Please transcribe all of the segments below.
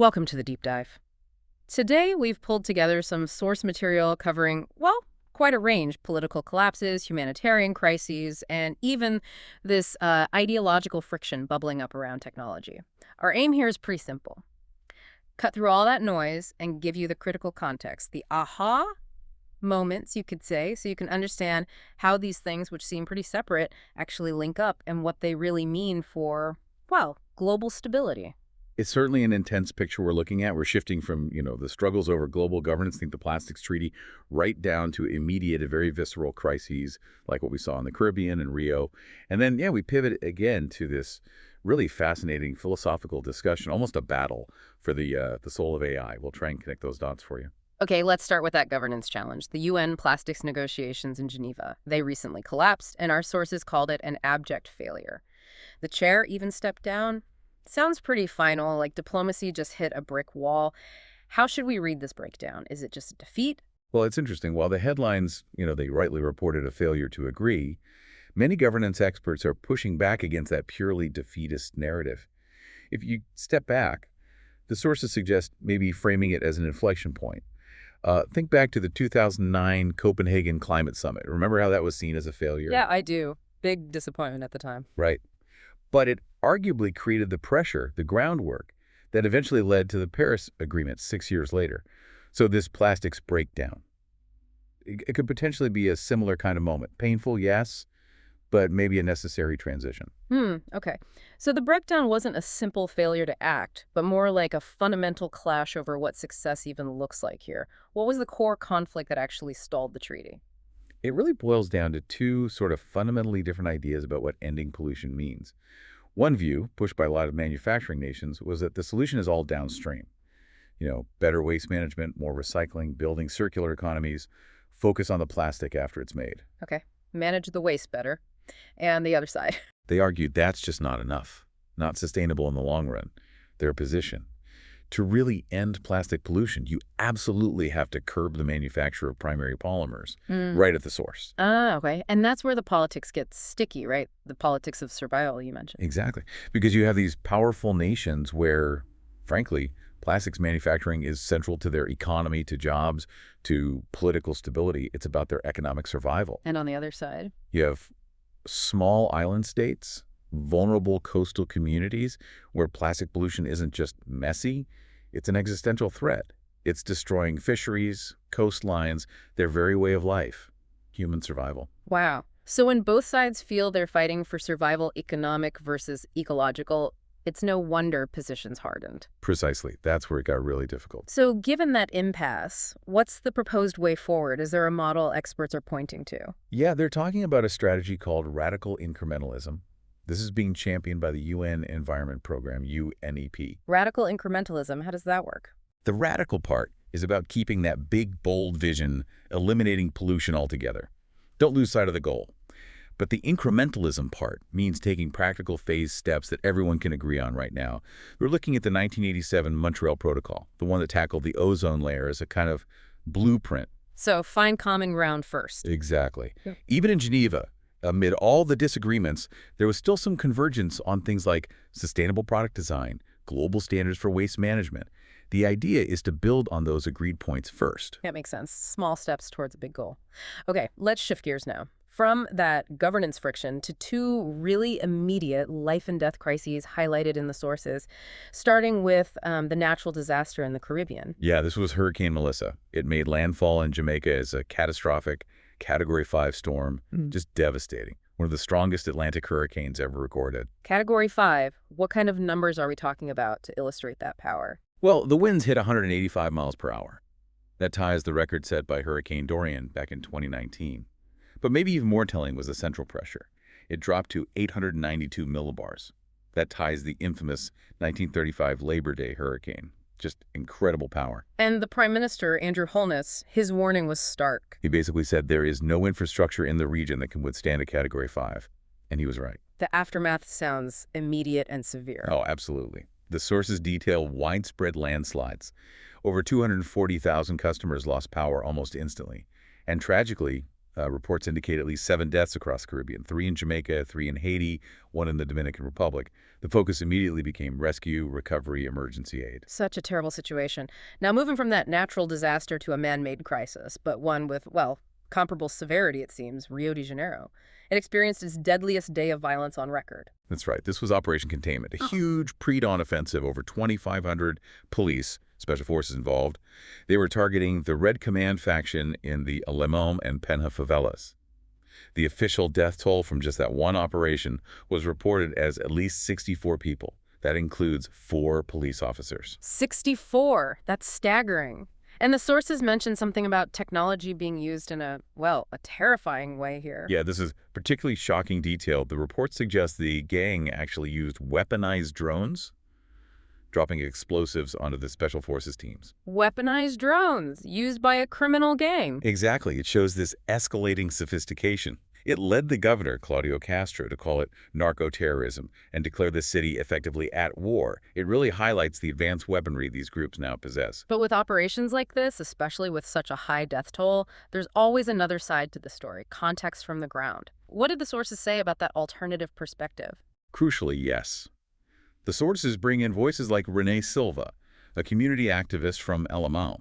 Welcome to the deep dive. Today, we've pulled together some source material covering, well, quite a range: political collapses, humanitarian crises, and even this ideological friction bubbling up around technology. Our aim here is pretty simple: cut through all that noise and give you the critical context, the aha moments, you could say, so you can understand how these things, which seem pretty separate, actually link up and what they really mean for, well, global stability. It's certainly an intense picture we're looking at. We're shifting from, the struggles over global governance, think the plastics treaty, right down to immediate and very visceral crises like what we saw in the Caribbean and Rio. And then, we pivot again to this really fascinating philosophical discussion, almost a battle for the soul of AI. We'll try and connect those dots for you. Okay, let's start with that governance challenge, the UN plastics negotiations in Geneva. They recently collapsed, and our sources called it an abject failure. The chair even stepped down. Sounds pretty final, like diplomacy just hit a brick wall. How should we read this breakdown? Is it just a defeat? Well, it's interesting. While the headlines, they rightly reported a failure to agree, many governance experts are pushing back against that purely defeatist narrative. If you step back, the sources suggest maybe framing it as an inflection point. Think back to the 2009 Copenhagen Climate Summit. Remember how that was seen as a failure? Yeah, I do. Big disappointment at the time. Right. But it arguably created the pressure, the groundwork, that eventually led to the Paris Agreement 6 years later. So this plastics breakdown, it could potentially be a similar kind of moment. Painful, yes, but maybe a necessary transition. Okay. So the breakdown wasn't a simple failure to act, but more like a fundamental clash over what success even looks like here. What was the core conflict that actually stalled the treaty? It really boils down to two sort of fundamentally different ideas about what ending pollution means. One view, pushed by a lot of manufacturing nations, was that the solution is all downstream. Better waste management, more recycling, building circular economies, focus on the plastic after it's made. Okay. Manage the waste better. And the other side. They argued that's just not enough, not sustainable in the long run. Their position: to really end plastic pollution, you absolutely have to curb the manufacture of primary polymers right at the source. Okay. And that's where the politics gets sticky, right? The politics of survival you mentioned. Exactly. Because you have these powerful nations where, frankly, plastics manufacturing is central to their economy, to jobs, to political stability. It's about their economic survival. And on the other side? You have small island states, vulnerable coastal communities where plastic pollution isn't just messy, it's an existential threat. It's destroying fisheries, coastlines, their very way of life, human survival. Wow. So when both sides feel they're fighting for survival, economic versus ecological, it's no wonder positions hardened. Precisely. That's where it got really difficult. So given that impasse, what's the proposed way forward? Is there a model experts are pointing to? Yeah, they're talking about a strategy called radical incrementalism. This is being championed by the UN Environment Program, UNEP. Radical incrementalism, how does that work? The radical part is about keeping that big, bold vision, eliminating pollution altogether. Don't lose sight of the goal. But the incrementalism part means taking practical phased steps that everyone can agree on right now. We're looking at the 1987 Montreal Protocol, the one that tackled the ozone layer as a kind of blueprint. So find common ground first. Exactly. Yeah. Even in Geneva, amid all the disagreements, there was still some convergence on things like sustainable product design, global standards for waste management. The idea is to build on those agreed points first. That makes sense. Small steps towards a big goal. Okay, let's shift gears now. From that governance friction to two really immediate life and death crises highlighted in the sources, starting with the natural disaster in the Caribbean. Yeah, this was Hurricane Melissa. It made landfall in Jamaica as a catastrophic Category 5 storm, just devastating. One of the strongest Atlantic hurricanes ever recorded. Category 5, what kind of numbers are we talking about to illustrate that power? Well, the winds hit 185 miles per hour. That ties the record set by Hurricane Dorian back in 2019. But maybe even more telling was the central pressure. It dropped to 892 millibars. That ties the infamous 1935 Labor Day hurricane. Just incredible power. And the Prime Minister, Andrew Holness, his warning was stark. He basically said there is no infrastructure in the region that can withstand a Category 5. And he was right. The aftermath sounds immediate and severe. Oh, absolutely. The sources detail widespread landslides. Over 240,000 customers lost power almost instantly. And tragically, Reports indicate at least 7 deaths across the Caribbean, 3 in Jamaica, 3 in Haiti, 1 in the Dominican Republic. The focus immediately became rescue, recovery, emergency aid. Such a terrible situation. Now, moving from that natural disaster to a man-made crisis, but one with, well, comparable severity, it seems, Rio de Janeiro. It experienced its deadliest day of violence on record. That's right. This was Operation Containment, a huge pre-dawn offensive, over 2,500 police, special forces involved. They were targeting the Red Command faction in the Alemão and Penha favelas. The official death toll from just that one operation was reported as at least 64 people. That includes 4 police officers. 64! That's staggering. And the sources mention something about technology being used in a, well, a terrifying way here. Yeah, this is particularly shocking detail. The report suggests the gang actually used weaponized drones, dropping explosives onto the special forces teams. Weaponized drones used by a criminal gang. Exactly. It shows this escalating sophistication. It led the governor, Claudio Castro, to call it narco-terrorism and declare the city effectively at war. It really highlights the advanced weaponry these groups now possess. But with operations like this, especially with such a high death toll, there's always another side to the story, context from the ground. What did the sources say about that alternative perspective? Crucially, yes. The sources bring in voices like René Silva, a community activist from Alemão.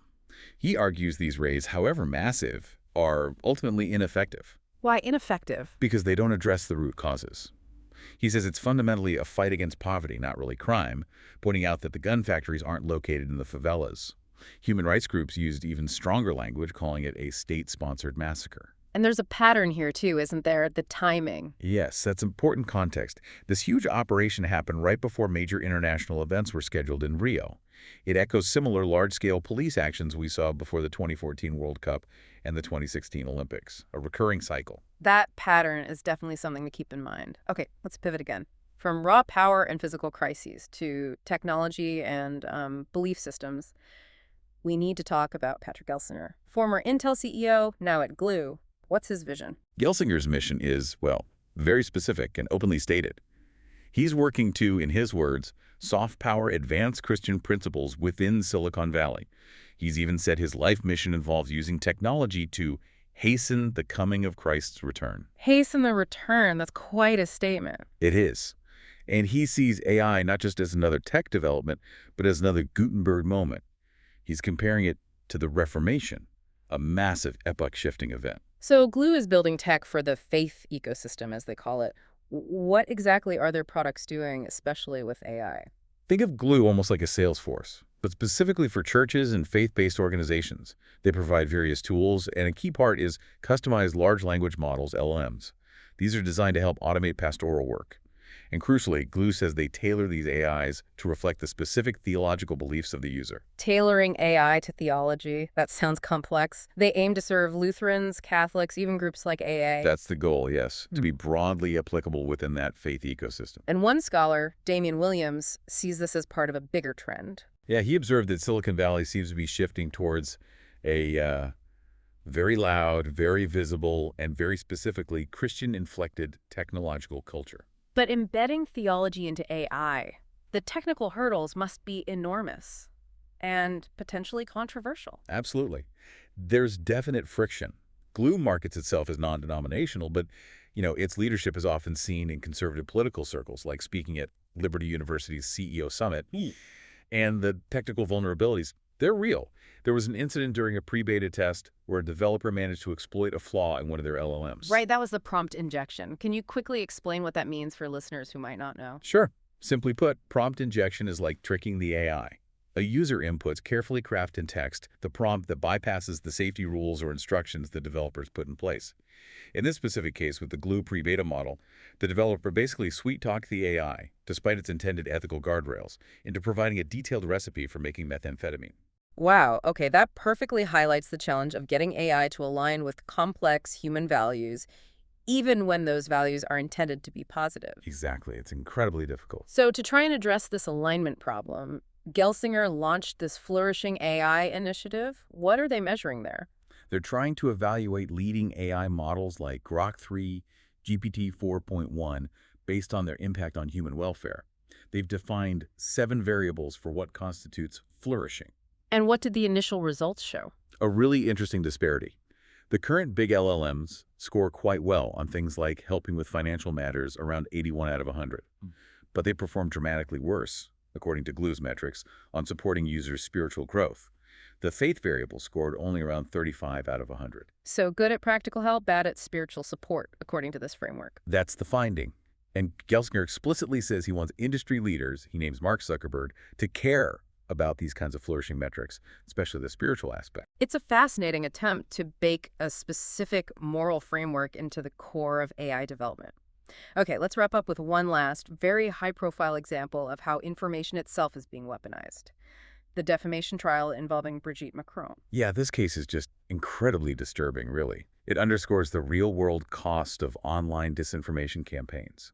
He argues these raids, however massive, are ultimately ineffective. Why ineffective? Because they don't address the root causes. He says it's fundamentally a fight against poverty, not really crime, pointing out that the gun factories aren't located in the favelas. Human rights groups used even stronger language, calling it a state-sponsored massacre. And there's a pattern here, too, isn't there? The timing. Yes, that's important context. This huge operation happened right before major international events were scheduled in Rio. It echoes similar large-scale police actions we saw before the 2014 World Cup and the 2016 Olympics, a recurring cycle. That pattern is definitely something to keep in mind. Okay, let's pivot again. From raw power and physical crises to technology and belief systems, we need to talk about Patrick Gelsinger, former Intel CEO, now at Glue. What's his vision? Gelsinger's mission is, well, very specific and openly stated. He's working to, in his words, soft power advanced Christian principles within Silicon Valley. He's even said his life mission involves using technology to hasten the coming of Christ's return. Hasten the return. That's quite a statement. It is. And he sees AI not just as another tech development, but as another Gutenberg moment. He's comparing it to the Reformation, a massive epoch-shifting event. So Glue is building tech for the faith ecosystem, as they call it. What exactly are their products doing, especially with AI? Think of Glue almost like a sales force, but specifically for churches and faith-based organizations. They provide various tools, and a key part is customized large language models, LLMs. These are designed to help automate pastoral work. And crucially, Glue says they tailor these AIs to reflect the specific theological beliefs of the user. Tailoring AI to theology? That sounds complex. They aim to serve Lutherans, Catholics, even groups like AA. That's the goal, yes, to be broadly applicable within that faith ecosystem. And one scholar, Damian Williams, sees this as part of a bigger trend. Yeah, he observed that Silicon Valley seems to be shifting towards a very loud, very visible, and very specifically Christian-inflected technological culture. But embedding theology into AI, the technical hurdles must be enormous and potentially controversial. Absolutely. There's definite friction. Glue markets itself as non-denominational, but, its leadership is often seen in conservative political circles, like speaking at Liberty University's CEO Summit. And the technical vulnerabilities, they're real. There was an incident during a pre-beta test where a developer managed to exploit a flaw in one of their LLMs. Right, that was the prompt injection. Can you quickly explain what that means for listeners who might not know? Sure. Simply put, prompt injection is like tricking the AI. A user inputs carefully crafted text, the prompt that bypasses the safety rules or instructions the developers put in place. In this specific case, with the Glue pre-beta model, the developer basically sweet-talked the AI, despite its intended ethical guardrails, into providing a detailed recipe for making methamphetamine. Wow, okay, that perfectly highlights the challenge of getting AI to align with complex human values, even when those values are intended to be positive. Exactly. It's incredibly difficult. So to try and address this alignment problem, Gelsinger launched this Flourishing AI initiative. What are they measuring there? They're trying to evaluate leading AI models like Grok 3, GPT 4.1, based on their impact on human welfare. They've defined 7 variables for what constitutes flourishing. And what did the initial results show? A really interesting disparity. The current big LLMs score quite well on things like helping with financial matters, around 81 out of 100. But they perform dramatically worse, according to Glue's metrics, on supporting users' spiritual growth. The faith variable scored only around 35 out of 100. So good at practical help, bad at spiritual support, according to this framework. That's the finding. And Gelsinger explicitly says he wants industry leaders, he names Mark Zuckerberg, to care about these kinds of flourishing metrics, especially the spiritual aspect. It's a fascinating attempt to bake a specific moral framework into the core of AI development. Okay, let's wrap up with one last, very high-profile example of how information itself is being weaponized. The defamation trial involving Brigitte Macron. Yeah, this case is just incredibly disturbing, really. It underscores the real-world cost of online disinformation campaigns.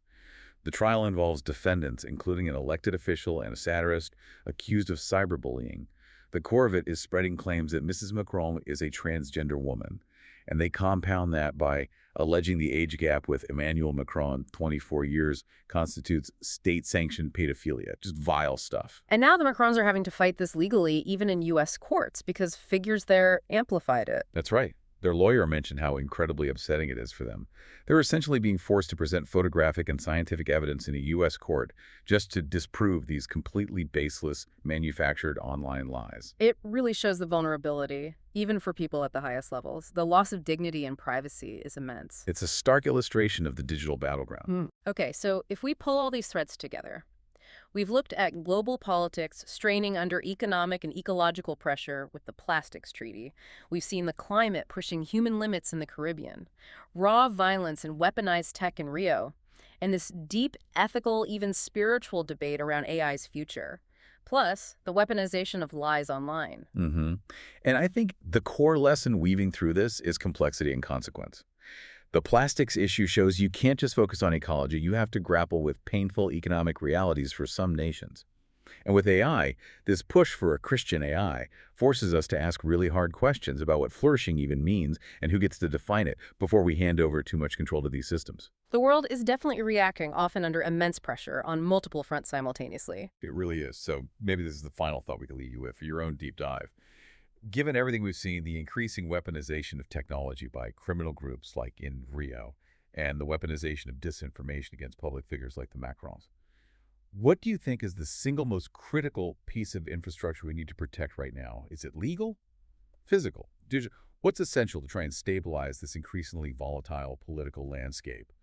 The trial involves defendants, including an elected official and a satirist, accused of cyberbullying. The core of it is spreading claims that Mrs. Macron is a transgender woman, and they compound that by alleging the age gap with Emmanuel Macron, 24 years, constitutes state-sanctioned pedophilia. Just vile stuff. And now the Macrons are having to fight this legally, even in U.S. courts, because figures there amplified it. That's right. Their lawyer mentioned how incredibly upsetting it is for them. They're essentially being forced to present photographic and scientific evidence in a U.S. court just to disprove these completely baseless, manufactured online lies. It really shows the vulnerability, even for people at the highest levels. The loss of dignity and privacy is immense. It's a stark illustration of the digital battleground. Okay, so if we pull all these threads together, we've looked at global politics straining under economic and ecological pressure with the Plastics Treaty. We've seen the climate pushing human limits in the Caribbean, raw violence and weaponized tech in Rio, and this deep ethical, even spiritual debate around AI's future. Plus, the weaponization of lies online. And I think the core lesson weaving through this is complexity and consequence. The plastics issue shows you can't just focus on ecology, you have to grapple with painful economic realities for some nations. And with AI, this push for a Christian AI forces us to ask really hard questions about what flourishing even means and who gets to define it before we hand over too much control to these systems. The world is definitely reacting, often under immense pressure, on multiple fronts simultaneously. It really is. So maybe this is the final thought we can leave you with for your own deep dive. Given everything we've seen, the increasing weaponization of technology by criminal groups like in Rio, and the weaponization of disinformation against public figures like the Macrons, what do you think is the single most critical piece of infrastructure we need to protect right now? Is it legal? Physical? Digital? What's essential to try and stabilize this increasingly volatile political landscape?